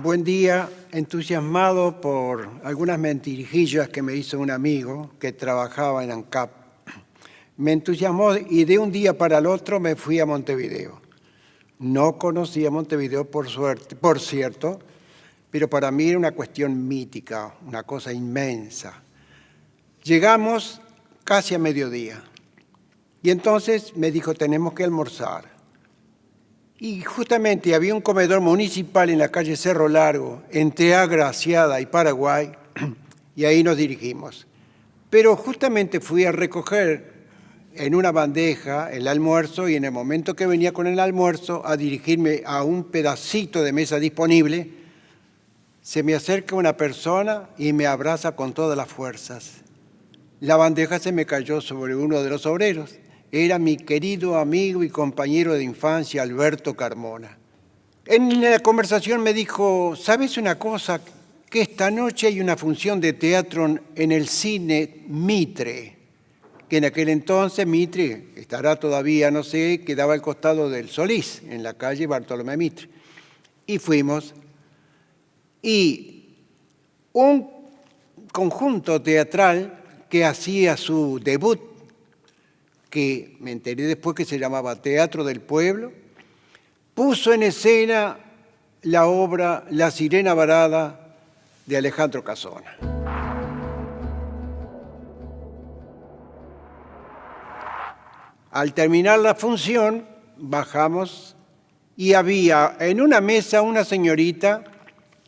Buen día, entusiasmado por algunas mentirijillas que me hizo un amigo que trabajaba en ANCAP. Me entusiasmó y de un día para el otro me fui a Montevideo. No conocía Montevideo por cierto, pero para mí era una cuestión mítica, una cosa inmensa. Llegamos casi a mediodía y entonces me dijo, tenemos que almorzar. Y justamente había un comedor municipal en la calle Cerro Largo, entre Agraciada y Paraguay, y ahí nos dirigimos. Pero justamente fui a recoger en una bandeja el almuerzo y en el momento que venía con el almuerzo a dirigirme a un pedacito de mesa disponible, se me acerca una persona y me abraza con todas las fuerzas. La bandeja se me cayó sobre uno de los obreros. Era mi querido amigo y compañero de infancia, Alberto Carmona. En la conversación me dijo, ¿sabes una cosa? Que esta noche hay una función de teatro en el cine Mitre, que en aquel entonces Mitre, estará todavía, no sé, quedaba al costado del Solís, en la calle Bartolomé Mitre. Y fuimos, y un conjunto teatral que hacía su debut, que me enteré después que se llamaba Teatro del Pueblo, puso en escena la obra La Sirena Varada de Alejandro Casona. Al terminar la función, bajamos y había en una mesa una señorita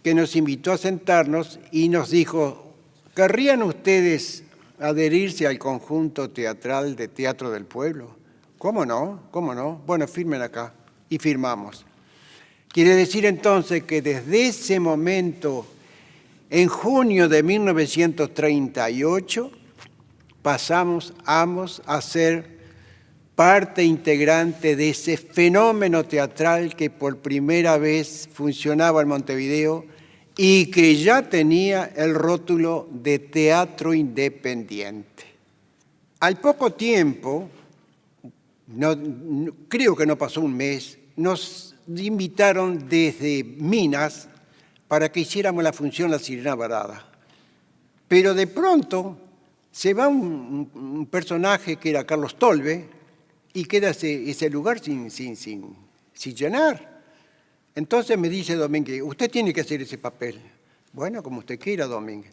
que nos invitó a sentarnos y nos dijo, ¿querrían ustedes adherirse al conjunto teatral de Teatro del Pueblo? ¿Cómo no? ¿Cómo no? Bueno, firmen acá. Y firmamos. Quiere decir entonces que desde ese momento, en junio de 1938, pasamos ambos a ser parte integrante de ese fenómeno teatral que por primera vez funcionaba en Montevideo y que ya tenía el rótulo de teatro independiente. Al poco tiempo, creo que no pasó un mes, nos invitaron desde Minas para que hiciéramos la función La Sirena Varada. Pero de pronto se va un personaje que era Carlos Tolbe y queda ese lugar sin llenar. Entonces me dice Domínguez, usted tiene que hacer ese papel. Bueno, como usted quiera, Domínguez.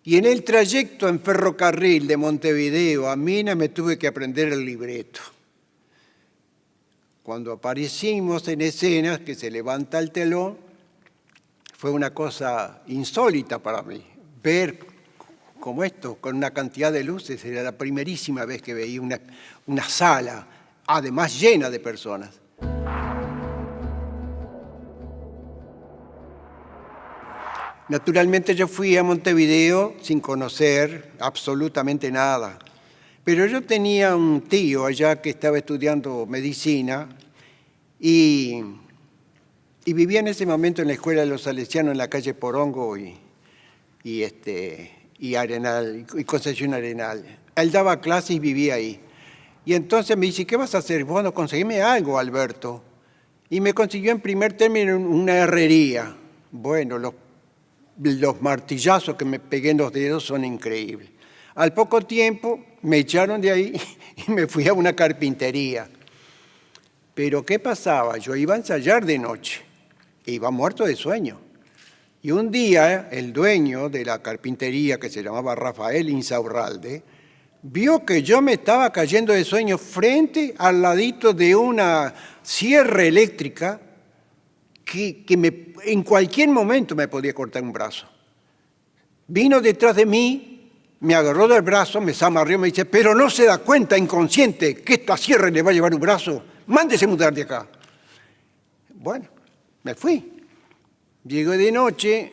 Y en el trayecto en ferrocarril de Montevideo a Minas me tuve que aprender el libreto. Cuando aparecimos en escenas que se levanta el telón, fue una cosa insólita para mí. Ver como esto, con una cantidad de luces, era la primerísima vez que veía una sala, además llena de personas. Naturalmente yo fui a Montevideo sin conocer absolutamente nada, pero yo tenía un tío allá que estaba estudiando medicina y vivía en ese momento en la Escuela de los Salesianos en la calle Porongo y Arenal, y Concepción Arenal. Él daba clases y vivía ahí. Y entonces me dice, ¿qué vas a hacer? Bueno, conseguime algo, Alberto. Y me consiguió en primer término una herrería. Bueno, los martillazos que me pegué en los dedos son increíbles. Al poco tiempo me echaron de ahí y me fui a una carpintería. Pero ¿qué pasaba? Yo iba a ensayar de noche e iba muerto de sueño. Y un día el dueño de la carpintería, que se llamaba Rafael Insaurralde, vio que yo me estaba cayendo de sueño frente al ladito de una sierra eléctrica que en cualquier momento me podía cortar un brazo. Vino detrás de mí, me agarró del brazo, me zamarrió, me dice, pero no se da cuenta, inconsciente, que esta sierra le va a llevar un brazo. Mándese mudar de acá. Bueno, me fui. Llegué de noche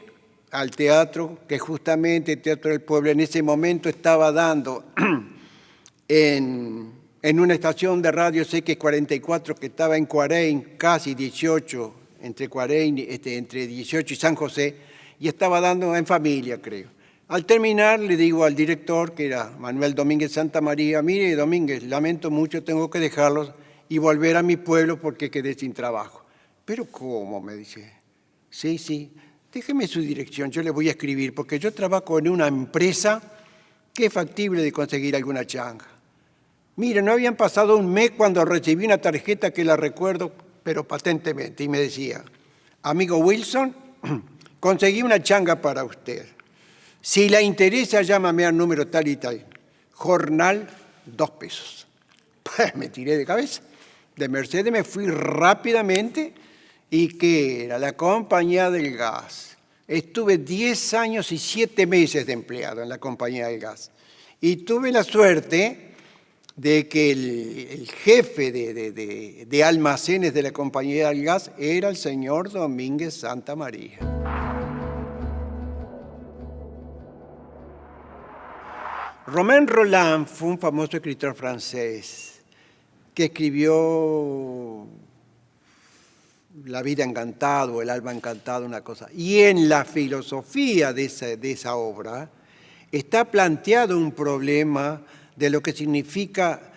al teatro, que justamente el Teatro del Pueblo en ese momento estaba dando en una estación de radio CX44 que estaba en Cuarein, casi 18, entre Cuarein, entre 18 y San José, y estaba dando en familia, creo. Al terminar, le digo al director, que era Manuel Domínguez Santamaría, mire, Domínguez, lamento mucho, tengo que dejarlos y volver a mi pueblo porque quedé sin trabajo. ¿Pero cómo? Me dice. Sí, sí. Déjeme su dirección, yo le voy a escribir, porque yo trabajo en una empresa que es factible de conseguir alguna changa. Mire, no habían pasado un mes cuando recibí una tarjeta que la recuerdo, pero patentemente, y me decía, amigo Wilson, conseguí una changa para usted. Si le interesa, llámame al número tal y tal. Jornal, 2 pesos. Pues me tiré de cabeza. De Mercedes me fui rápidamente y que era la compañía del gas. Estuve 10 años y 7 meses de empleado en la compañía del gas. Y tuve la suerte de que el jefe de almacenes de la compañía del gas era el señor Domínguez Santa María. Romain Rolland fue un famoso escritor francés que escribió La vida encantada o El alma encantada, una cosa. Y en la filosofía de esa obra está planteado un problema de lo que significa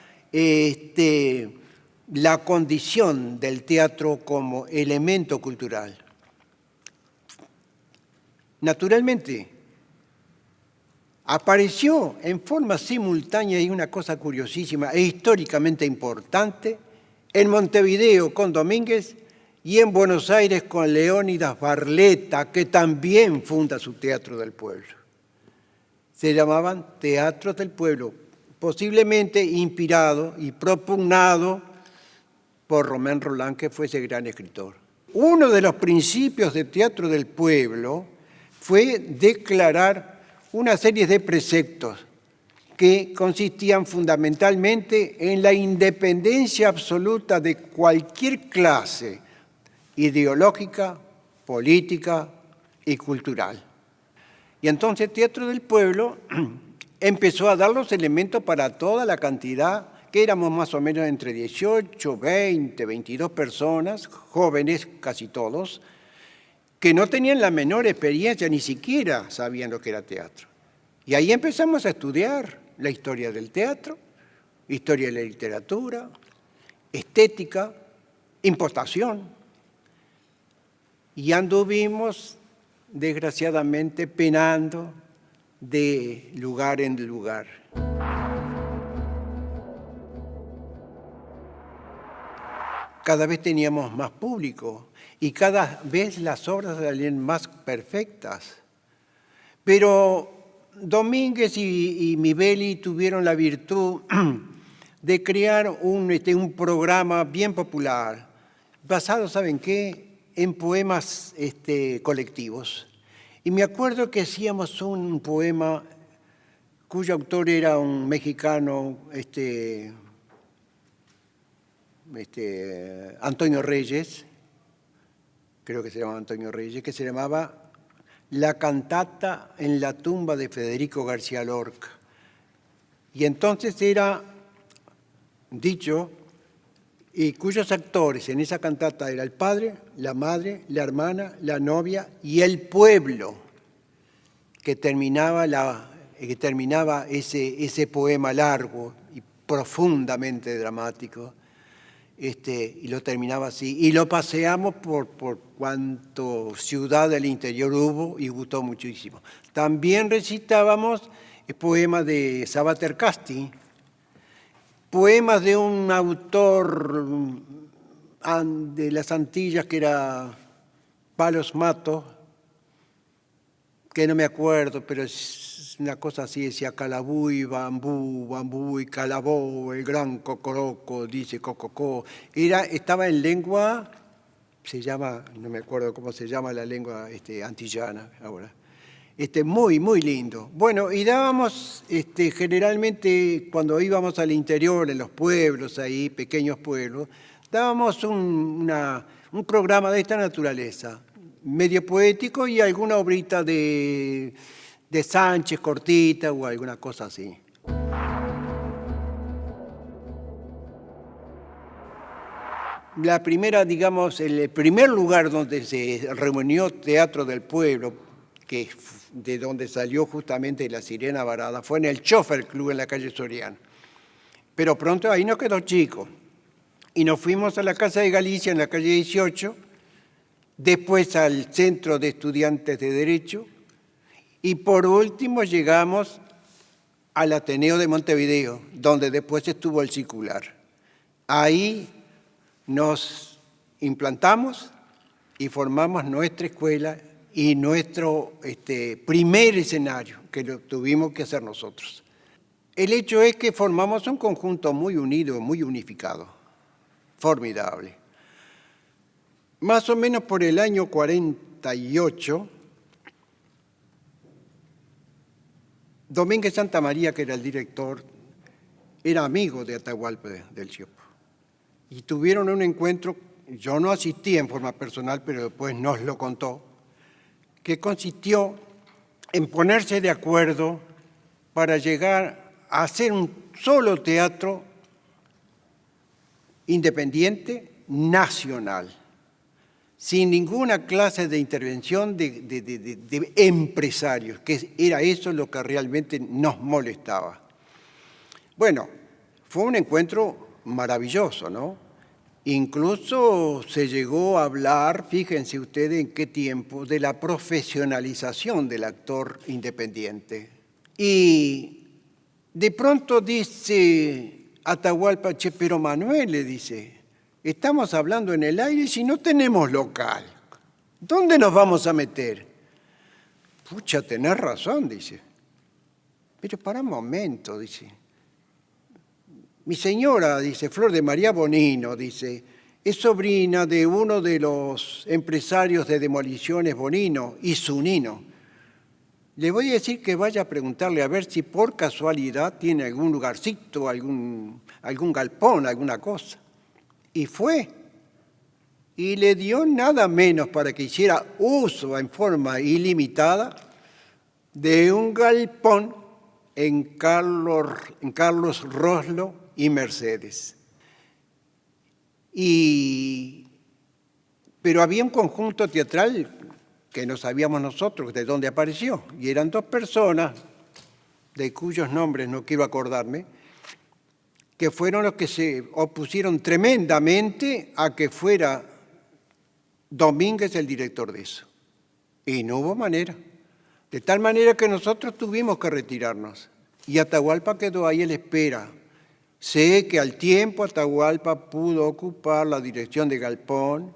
la condición del teatro como elemento cultural. Naturalmente, apareció en forma simultánea, y una cosa curiosísima e históricamente importante, en Montevideo con Domínguez y en Buenos Aires con Leónidas Barletta, que también funda su Teatro del Pueblo. Se llamaban Teatros del Pueblo, posiblemente inspirado y propugnado por Romain Rolland, que fue ese gran escritor. Uno de los principios del Teatro del Pueblo fue declarar una serie de preceptos que consistían fundamentalmente en la independencia absoluta de cualquier clase ideológica, política y cultural. Y entonces Teatro del Pueblo empezó a dar los elementos para toda la cantidad, que éramos más o menos entre 18, 20, 22 personas, jóvenes casi todos, que no tenían la menor experiencia, ni siquiera sabían lo que era teatro. Y ahí empezamos a estudiar la historia del teatro, historia de la literatura, estética, impostación. Y anduvimos, desgraciadamente, penando de lugar en lugar. Cada vez teníamos más público y cada vez las obras salían más perfectas. Pero Domínguez y Mibeli tuvieron la virtud de crear un programa bien popular, basado, ¿saben qué?, en poemas colectivos. Y me acuerdo que hacíamos un poema cuyo autor era un mexicano, Antonio Reyes, creo que se llamaba Antonio Reyes, que se llamaba La cantata en la tumba de Federico García Lorca. Y entonces era dicho, y cuyos actores en esa cantata era el padre, la madre, la hermana, la novia y el pueblo, que terminaba ese poema largo y profundamente dramático, y lo terminaba así. Y lo paseamos por cuanto ciudad del interior hubo y gustó muchísimo. También recitábamos poemas de Sabater Casti, poemas de un autor de las Antillas que era Palos Matos, que no me acuerdo, pero es una cosa así, decía calabú y bambú, bambú y calabó, el gran cocoroco, dice cococó. Estaba en lengua, no me acuerdo cómo se llama la lengua antillana ahora. Muy, muy lindo. Bueno, y dábamos, generalmente cuando íbamos al interior, en los pueblos ahí, pequeños pueblos, dábamos un programa de esta naturaleza, medio poético y alguna obrita de Sánchez, cortita o alguna cosa así. La primera, digamos, el primer lugar donde se reunió Teatro del Pueblo, que de donde salió justamente La Sirena Varada, fue en el Chofer Club en la calle Soriano. Pero pronto ahí nos quedó chico y nos fuimos a la Casa de Galicia en la calle 18, después al Centro de Estudiantes de Derecho y por último llegamos al Ateneo de Montevideo, donde después estuvo el circular. Ahí nos implantamos y formamos nuestra escuela y nuestro primer escenario, que lo tuvimos que hacer nosotros. El hecho es que formamos un conjunto muy unido, muy unificado, formidable. Más o menos por el año 48, Domínguez Santamaría, que era el director, era amigo de Atahualpa del Chopo. Y tuvieron un encuentro, yo no asistí en forma personal, pero después nos lo contó, que consistió en ponerse de acuerdo para llegar a hacer un solo teatro independiente nacional, sin ninguna clase de intervención de empresarios, que era eso lo que realmente nos molestaba. Bueno, fue un encuentro maravilloso, ¿no? Incluso se llegó a hablar, fíjense ustedes en qué tiempo, de la profesionalización del actor independiente. Y de pronto dice Atahualpa, che, pero Manuel, le dice, estamos hablando en el aire si no tenemos local. ¿Dónde nos vamos a meter? Pucha, tenés razón, dice. Pero para un momento, dice. Mi señora, dice, Flor de María Bonino, dice, es sobrina de uno de los empresarios de demoliciones Bonino y Zunino. Le voy a decir que vaya a preguntarle a ver si por casualidad tiene algún lugarcito, algún galpón, alguna cosa. Y fue. Y le dio nada menos para que hiciera uso en forma ilimitada de un galpón en Carlos Roslo y Mercedes. Pero había un conjunto teatral que no sabíamos nosotros de dónde apareció, y eran dos personas, de cuyos nombres no quiero acordarme, que fueron los que se opusieron tremendamente a que fuera Domínguez el director de eso. Y no hubo manera. De tal manera que nosotros tuvimos que retirarnos. Y Atahualpa quedó ahí a la espera. Sé que al tiempo Atahualpa pudo ocupar la dirección de Galpón,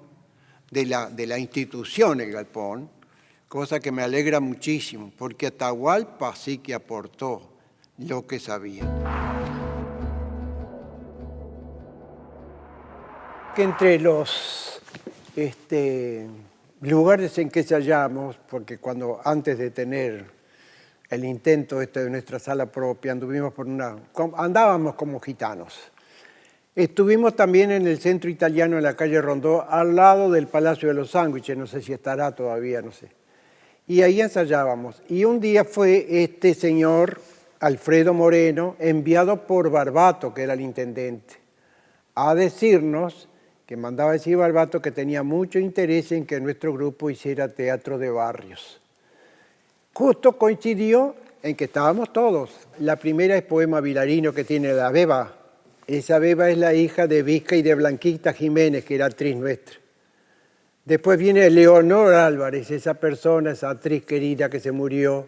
de la institución El Galpón, cosa que me alegra muchísimo, porque Atahualpa sí que aportó lo que sabía. Que entre los lugares en que ensayamos, porque antes de tener el intento de nuestra sala propia, andábamos como gitanos. Estuvimos también en el Centro Italiano en la calle Rondó, al lado del Palacio de los Sándwiches, no sé si estará todavía, no sé. Y ahí ensayábamos. Y un día fue este señor, Alfredo Moreno, enviado por Barbato, que era el intendente, a decirnos, que mandaba decir Barbato, que tenía mucho interés en que nuestro grupo hiciera teatro de barrios. Justo coincidió en que estábamos todos. La primera es Poema Vilarino, que tiene la Beba. Esa Beba es la hija de Vizca y de Blanquita Jiménez, que era actriz nuestra. Después viene Leonor Álvarez, esa persona, esa actriz querida que se murió,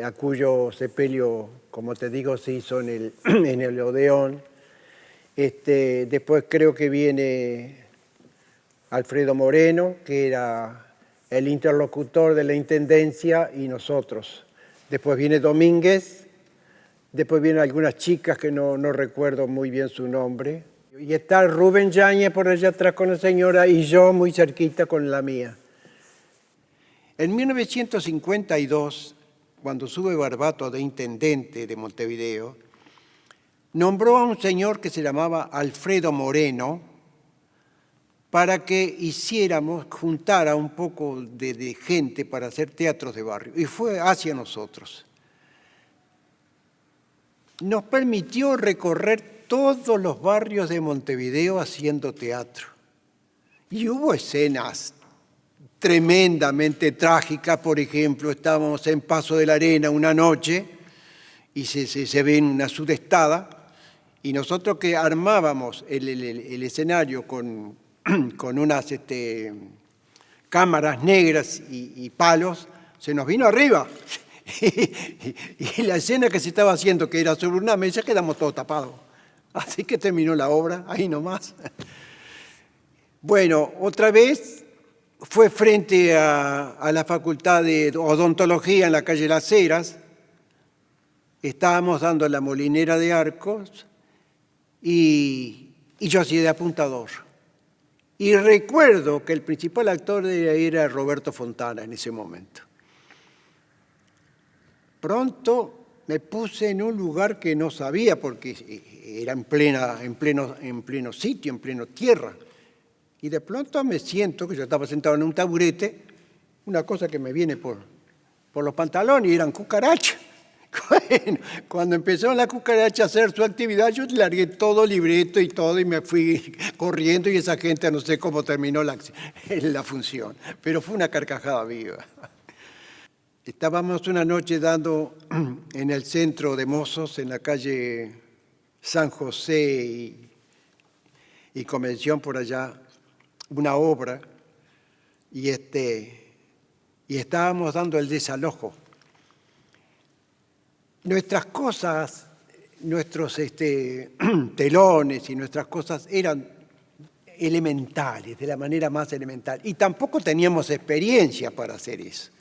a cuyo sepelio, como te digo, se hizo en el Odeón. Después creo que viene Alfredo Moreno, que era el interlocutor de la Intendencia, y nosotros. Después viene Domínguez. Después vienen algunas chicas que no recuerdo muy bien su nombre. Y está Rubén Yáñez por allá atrás con la señora y yo muy cerquita con la mía. En 1952, cuando sube Barbato de intendente de Montevideo, nombró a un señor que se llamaba Alfredo Moreno para que juntara un poco de gente para hacer teatros de barrio. Y fue hacia nosotros. Nos permitió recorrer todos los barrios de Montevideo haciendo teatro. Y hubo escenas tremendamente trágicas. Por ejemplo, estábamos en Paso de la Arena una noche y se ve una sudestada, y nosotros que armábamos el escenario con con unas cámaras negras y palos, se nos vino arriba. Y la escena que se estaba haciendo, que era sobre una mesa, quedamos todos tapados. Así que terminó la obra, ahí nomás. Bueno, otra vez fue frente a la Facultad de Odontología en la calle Las Heras. Estábamos dando la Molinera de Arcos y yo hacía de apuntador. Y recuerdo que el principal actor era Roberto Fontana en ese momento. Pronto me puse en un lugar que no sabía porque era en pleno sitio, en pleno tierra. Y de pronto me siento, que yo estaba sentado en un taburete, una cosa que me viene por los pantalones y eran cucarachas. Bueno, cuando empezó la cucaracha a hacer su actividad, yo largué todo libreto y todo y me fui corriendo y esa gente no sé cómo terminó la función, pero fue una carcajada viva. Estábamos una noche dando en el centro de Mozos, en la calle San José y Convención por allá, una obra, y estábamos dando el desalojo. Nuestras cosas, nuestros telones y nuestras cosas eran elementales, de la manera más elemental, y tampoco teníamos experiencia para hacer eso.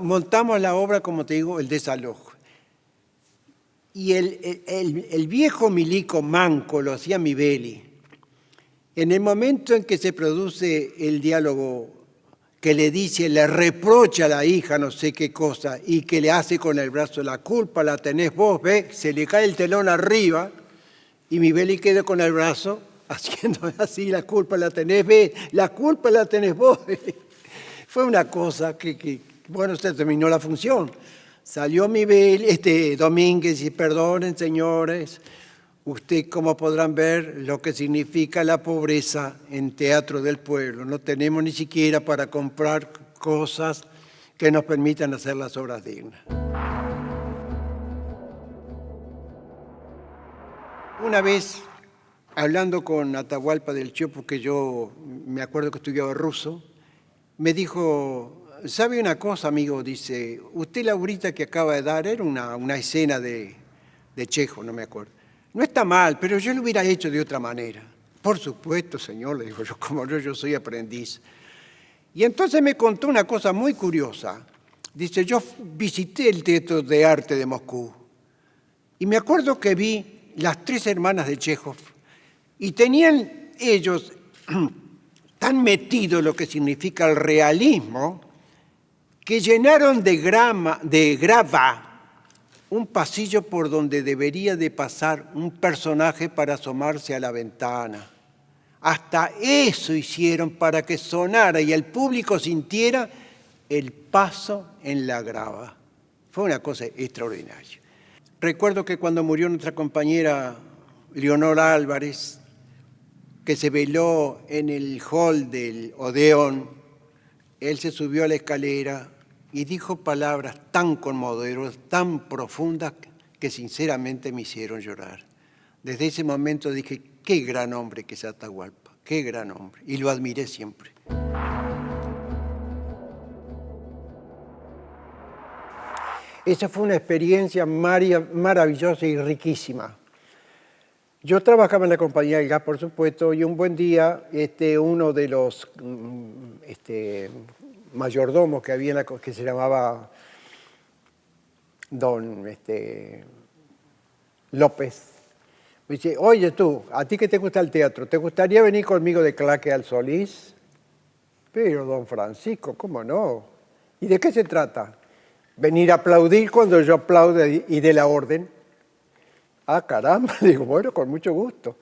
Montamos la obra, como te digo, el desalojo. Y el viejo milico manco lo hacía Mibeli. En el momento en que se produce el diálogo que le dice, le reprocha a la hija no sé qué cosa y que le hace con el brazo, la culpa la tenés vos, ¿ves? Se le cae el telón arriba y Mibeli queda con el brazo haciendo así, la culpa la tenés, ¿ves? La culpa la tenés vos. Fue una cosa que bueno, se terminó la función. Salió Mibeli, Domínguez y perdonen, señores, usted, como podrán ver, lo que significa la pobreza en Teatro del Pueblo. No tenemos ni siquiera para comprar cosas que nos permitan hacer las obras dignas. Una vez, hablando con Atahualpa del Chopo, que yo me acuerdo que estudiaba ruso, me dijo, ¿sabe una cosa, amigo? Dice, usted la obrita que acaba de dar era una escena de Chejo, no me acuerdo. No está mal, pero yo lo hubiera hecho de otra manera. Por supuesto, señor, le digo yo, como yo soy aprendiz. Y entonces me contó una cosa muy curiosa. Dice, yo visité el Teatro de Arte de Moscú y me acuerdo que vi Las Tres Hermanas de Chekhov y tenían ellos tan metido lo que significa el realismo que llenaron de grava un pasillo por donde debería de pasar un personaje para asomarse a la ventana. Hasta eso hicieron para que sonara y el público sintiera el paso en la grava. Fue una cosa extraordinaria. Recuerdo que cuando murió nuestra compañera Leonora Álvarez, que se veló en el hall del Odeón, él se subió a la escalera y dijo palabras tan conmovedoras, tan profundas, que sinceramente me hicieron llorar. Desde ese momento dije, qué gran hombre que es Atahualpa, qué gran hombre, y lo admiré siempre. Esa fue una experiencia maravillosa y riquísima. Yo trabajaba en la compañía del gas, por supuesto, y un buen día uno de los mayordomos que había, que se llamaba Don López, me dice, oye tú, a ti que te gusta el teatro, ¿te gustaría venir conmigo de claque al Solís? Pero don Francisco, ¿cómo no? ¿Y de qué se trata? Venir a aplaudir cuando yo aplaude y dé la orden. Ah, caramba, digo, bueno, con mucho gusto.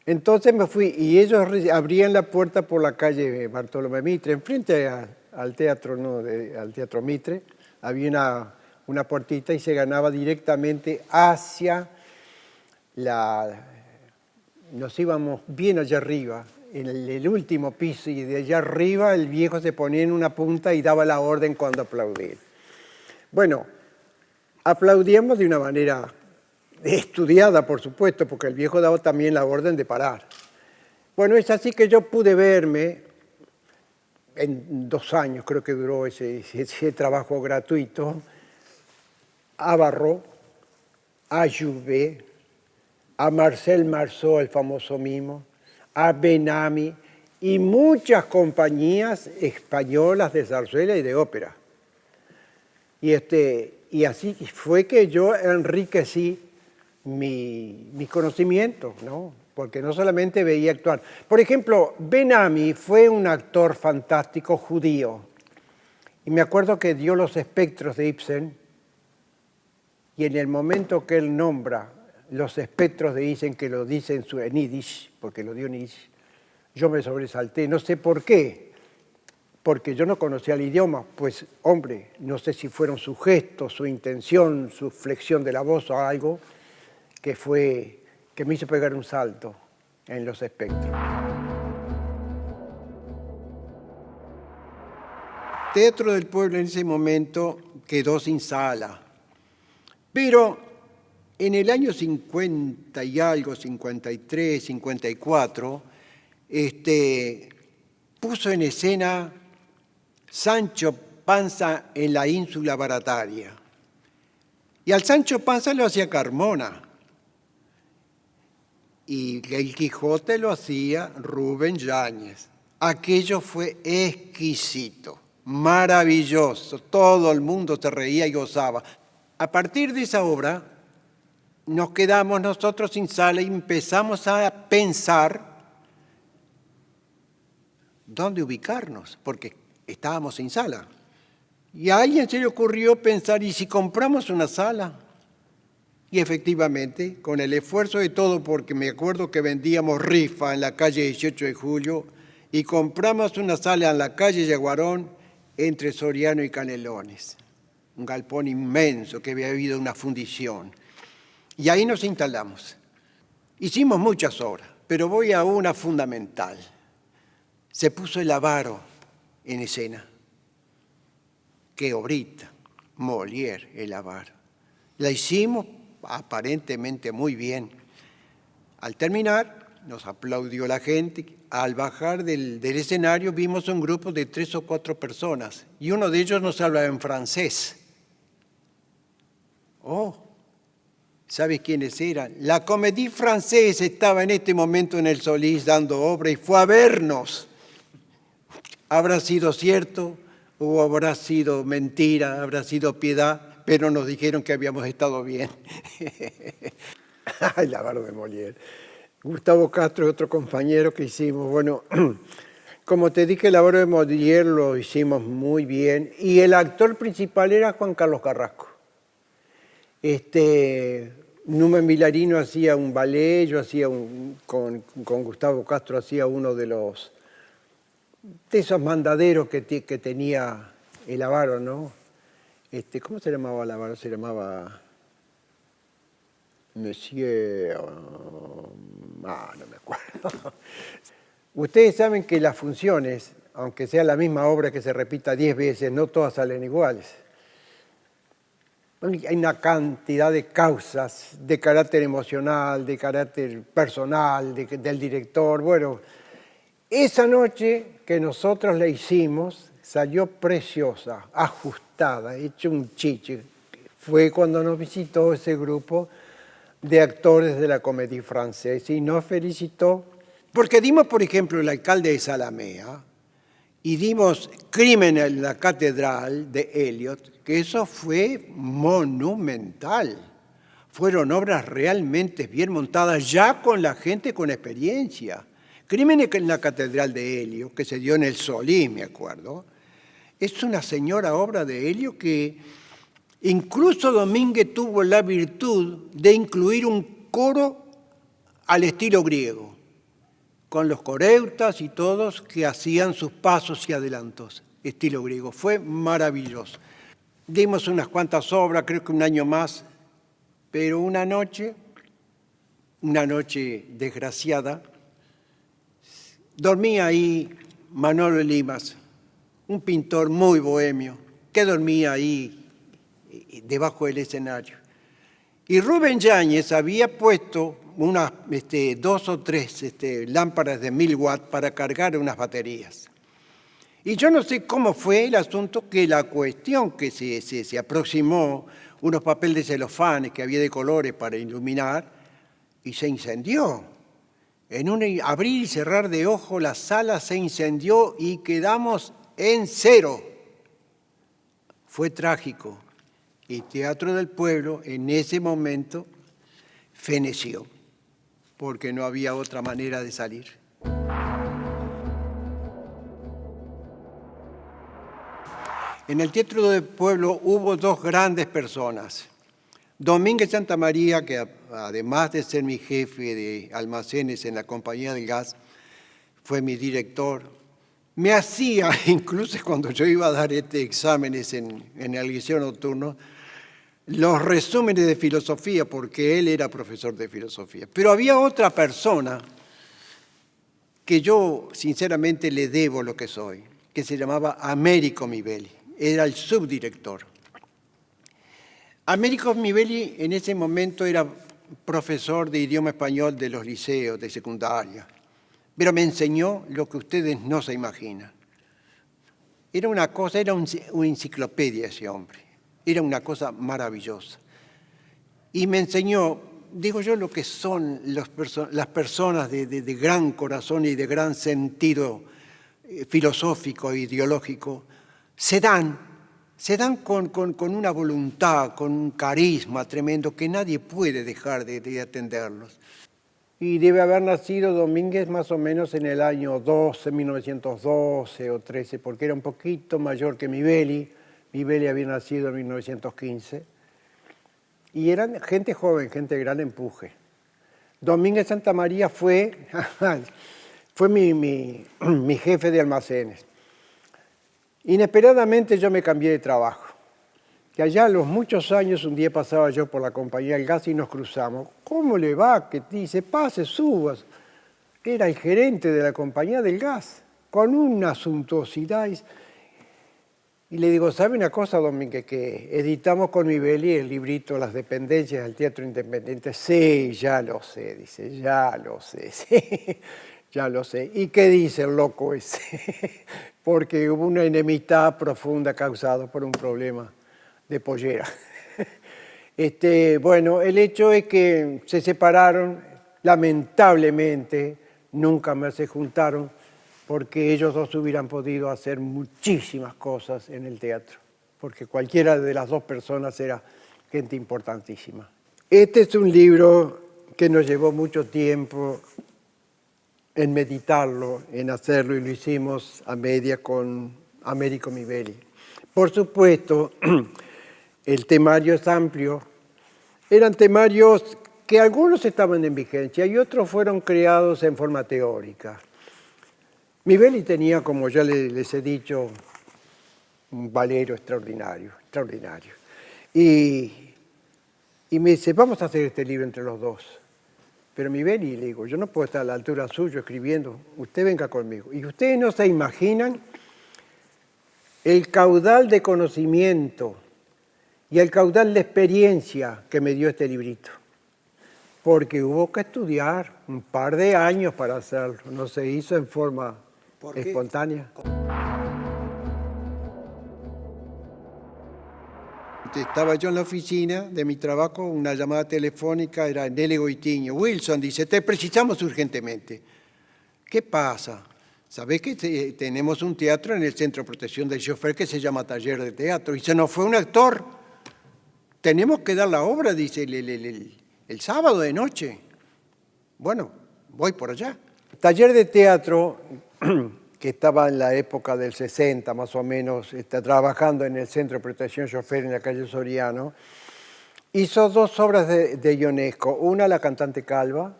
Entonces me fui y ellos abrían la puerta por la calle Bartolomé Mitre, enfrente al teatro, ¿no? Al Teatro Mitre, había una puertita y se ganaba directamente hacia nos íbamos bien allá arriba, en el último piso, y de allá arriba el viejo se ponía en una punta y daba la orden cuando aplaudir. Bueno, aplaudíamos de una manera estudiada, por supuesto, porque el viejo daba también la orden de parar. Bueno, es así que yo pude verme, en 2 años creo que duró ese trabajo gratuito, a Barrault, a Jouvet, a Marcel Marceau, el famoso mimo, a Benami y muchas compañías españolas de zarzuela y de ópera. Y así fue que yo enriquecí mi conocimiento, ¿no? Porque no solamente veía actuar. Por ejemplo, Benami fue un actor fantástico judío. Y me acuerdo que dio Los espectros de Ibsen, y en el momento que él nombra Los espectros de Ibsen, que lo dice en yiddish, porque lo dio en yiddish, yo me sobresalté, no sé por qué, porque yo no conocía el idioma, pues hombre, no sé si fueron sus gestos, su intención, su flexión de la voz o algo, que me hizo pegar un salto en Los espectros. Teatro del Pueblo en ese momento quedó sin sala, pero en el año 50 y algo, 53, 54, puso en escena Sancho Panza en la ínsula Barataria. Y al Sancho Panza lo hacía Carmona. Y el Quijote lo hacía Rubén Yáñez. Aquello fue exquisito, maravilloso. Todo el mundo se reía y gozaba. A partir de esa obra, nos quedamos nosotros sin sala y empezamos a pensar dónde ubicarnos, porque estábamos sin sala. Y a alguien se le ocurrió pensar, ¿y si compramos una sala? Y efectivamente, con el esfuerzo de todo, porque me acuerdo que vendíamos rifa en la calle 18 de Julio, y compramos una sala en la calle Yaguarón, entre Soriano y Canelones. Un galpón inmenso que había habido una fundición. Y ahí nos instalamos. Hicimos muchas obras, pero voy a una fundamental. Se puso el avaro en escena. Qué obrita, Molière, el avaro. La hicimos aparentemente muy bien. Al terminar, nos aplaudió la gente. Al bajar del escenario vimos un grupo de 3 o 4 personas y uno de ellos nos hablaba en francés. Oh, ¿sabes quiénes eran? La Comédie Française estaba en este momento en el Solís dando obra y fue a vernos. ¿Habrá sido cierto o habrá sido mentira, habrá sido piedad? Pero nos dijeron que habíamos estado bien. Ay, la barba de Molière. Gustavo Castro, otro compañero que hicimos. Bueno, como te dije, el avaro de Molière lo hicimos muy bien. Y el actor principal era Juan Carlos Carrasco. Numen Vilarino hacía un ballet, yo hacía con Gustavo Castro hacía uno de esos mandaderos que tenía el avaro, ¿no? ¿Cómo se llamaba el avaro? Se llamaba Monsieur... no me acuerdo. Ustedes saben que las funciones, aunque sea la misma obra que se repita 10 veces, no todas salen iguales. Hay una cantidad de causas de carácter emocional, de carácter personal, del director. Bueno, esa noche que nosotros la hicimos salió preciosa, ajustada, hecho un chiche. Fue cuando nos visitó ese grupo de actores de la Comédie Française y nos felicitó. Porque dimos, por ejemplo, El alcalde de Zalamea y dimos Crimen en la catedral de Eliot, que eso fue monumental. Fueron obras realmente bien montadas, ya con la gente con experiencia. Crimen en la catedral de Elio, que se dio en el Solís, me acuerdo, es una señora obra de Elio que incluso Domínguez tuvo la virtud de incluir un coro al estilo griego, con los coreutas y todos que hacían sus pasos y adelantos, estilo griego. Fue maravilloso. Dimos unas cuantas obras, creo que un año más, pero una noche desgraciada, dormía ahí Manolo Limas, un pintor muy bohemio, que dormía ahí debajo del escenario. Y Rubén Yáñez había puesto unas 2 o 3 lámparas de 1000 watts para cargar unas baterías. Y yo no sé cómo fue el asunto que la cuestión que se aproximó, unos papeles de celofán que había de colores para iluminar, y se incendió. En un abrir y cerrar de ojo, la sala se incendió y quedamos en cero. Fue trágico. Y Teatro del Pueblo en ese momento feneció, porque no había otra manera de salir. En el Teatro del Pueblo hubo 2 grandes personas. Domínguez Santamaría, que además de ser mi jefe de almacenes en la Compañía del Gas, fue mi director. Me hacía, incluso cuando yo iba a dar exámenes en el liceo nocturno, los resúmenes de filosofía, porque él era profesor de filosofía. Pero había otra persona que yo sinceramente le debo lo que soy, que se llamaba Américo Mivelli, era el subdirector. Américo Mivelli en ese momento era profesor de idioma español de los liceos de secundaria, pero me enseñó lo que ustedes no se imaginan. Era una enciclopedia ese hombre. Era una cosa maravillosa. Y me enseñó, digo yo, lo que son las personas de gran corazón y de gran sentido filosófico e ideológico. Se dan con una voluntad, con un carisma tremendo que nadie puede dejar de atenderlos. Y debe haber nacido Domínguez más o menos en el año 1912 o 13, porque era un poquito mayor que Mivelli. Mivelli había nacido en 1915, y eran gente joven, gente de gran empuje. Domínguez Santamaría fue mi jefe de almacenes. Inesperadamente yo me cambié de trabajo, que allá a los muchos años, un día pasaba yo por la Compañía del Gas y nos cruzamos. ¿Cómo le va? Que dice, pase, subas. Era el gerente de la Compañía del Gas, con una suntuosidad. Y le digo, ¿sabe una cosa, Domínguez? Que editamos con Mivelli el librito Las dependencias del Teatro Independiente. Sí, ya lo sé, dice, ya lo sé, sí, ya lo sé. ¿Y qué dice el loco ese? Porque hubo una enemistad profunda causada por un problema de pollera. Bueno, el hecho es que se separaron, lamentablemente, nunca más se juntaron, porque ellos dos hubieran podido hacer muchísimas cosas en el teatro, porque cualquiera de las dos personas era gente importantísima. Este es un libro que nos llevó mucho tiempo en meditarlo, en hacerlo, y lo hicimos a media con Américo Mivelli. Por supuesto, el temario es amplio. Eran temarios que algunos estaban en vigencia y otros fueron creados en forma teórica. Mivelli tenía, como ya les he dicho, un valero extraordinario. Y me dice, vamos a hacer este libro entre los dos. Pero Mivelli, le digo, yo no puedo estar a la altura suyo escribiendo, usted venga conmigo. Y ustedes no se imaginan el caudal de conocimiento y el caudal de experiencia que me dio este librito. Porque hubo que estudiar un par de años para hacerlo, no se hizo en forma espontánea. Estaba yo en la oficina de mi trabajo, una llamada telefónica, era Nelly Goitiño. Wilson dice, te precisamos urgentemente. ¿Qué pasa? ¿Sabés que tenemos un teatro en el Centro de Protección del Chofer que se llama Taller de Teatro? Y se nos fue un actor. Tenemos que dar la obra, dice, el sábado de noche. Bueno, voy por allá. Taller de Teatro, que estaba en la época del 60 más o menos, está trabajando en el Centro de Protección Chofer en la calle Soriano, hizo 2 obras de Ionesco. Una, La cantante calva,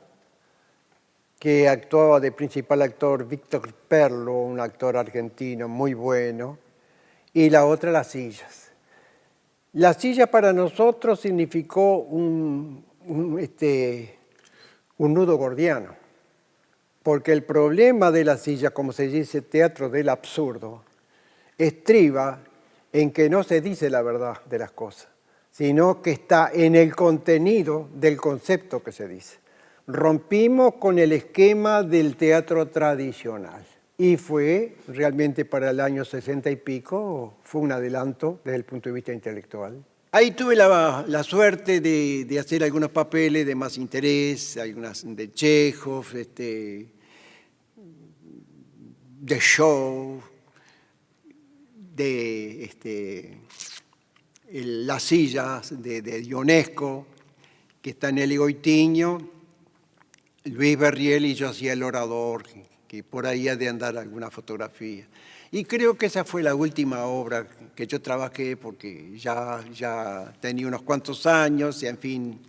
que actuaba de principal actor Víctor Perlo, un actor argentino muy bueno, y la otra, Las sillas. La silla para nosotros significó un nudo gordiano, porque el problema de la silla, como se dice teatro del absurdo, estriba en que no se dice la verdad de las cosas, sino que está en el contenido del concepto que se dice. Rompimos con el esquema del teatro tradicional y fue realmente para el año 60 y pico, fue un adelanto desde el punto de vista intelectual. Ahí tuve la suerte de hacer algunos papeles de más interés, algunas de Chekhov, de show, de las sillas de Ionesco, que está en el Egoitiño. Luis Berriel y yo hacía el orador, que por ahí ha de andar alguna fotografía. Y creo que esa fue la última obra que yo trabajé porque ya tenía unos cuantos años y, en fin,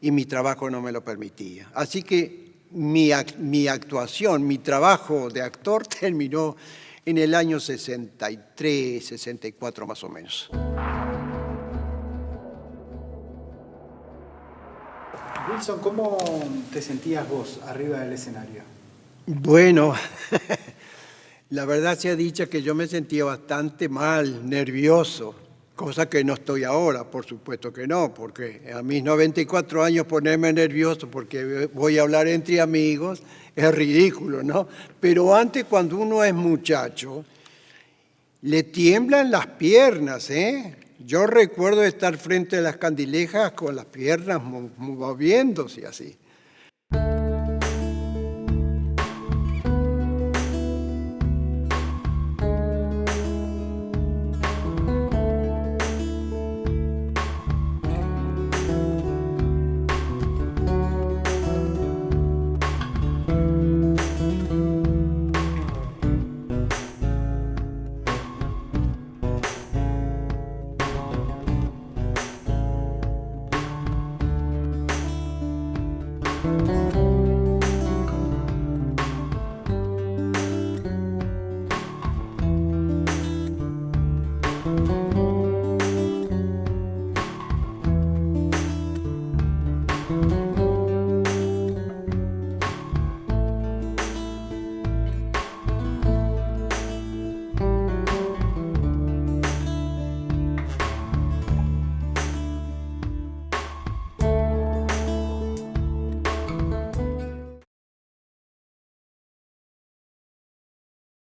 y mi trabajo no me lo permitía. Así que mi actuación, mi trabajo de actor terminó en el año 63, 64 más o menos. Wilson, ¿cómo te sentías vos arriba del escenario? Bueno, la verdad sea dicha que yo me sentía bastante mal, nervioso, cosa que no estoy ahora, por supuesto que no, porque a mis 94 años ponerme nervioso porque voy a hablar entre amigos es ridículo, ¿no? Pero antes, cuando uno es muchacho, le tiemblan las piernas, ¿eh? Yo recuerdo estar frente a las candilejas con las piernas moviéndose así.